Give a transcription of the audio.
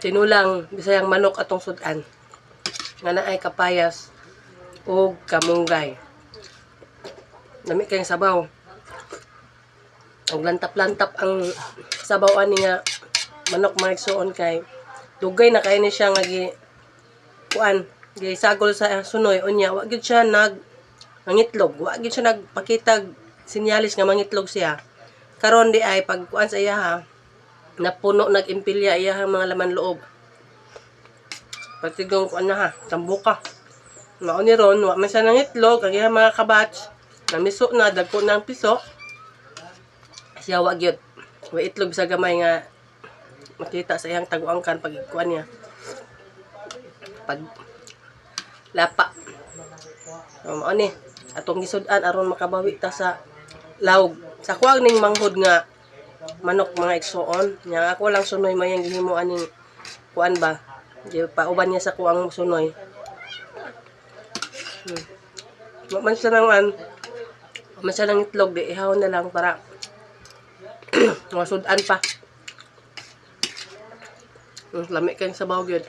tinulang bisayang manok atong sudan. Nga na ay kapayas o kamunggay. Nami kayong sabaw. Ang lantap-lantap ang sabaw ani nga manok maigsuon kay dugay na kay ni siya nga kuan gisagol sa sunoy unya wa gyud siya nangitlog, wa gyud siya nagpakita sinyalis nga mangitlog siya. Karon di ay pag kuan sa iya ha napuno nag-impilya iya mga laman loob. Patigong kuan na ha, tambuka. Mao ni ron wa man siya nangitlog ang iya mga kabats. Namiso na dagko ng piso. Siya wa gyud. Wa itlog sa gamay nga makita sa iyang taguangkan pag kuan niya. Pag lapa. Mao ni atong gisud-an aron makabawi ta sa lawg. Sa kuwag ning manghod nga manok mga igsuon. Nya ako lang sunoy mayang gihimo ani kuan ba. Di pauban niya sa kuang sunoy. Man siya nang man siya nang itlog di ihawon na lang para masudan pa. Lami kayong sabaw gyud.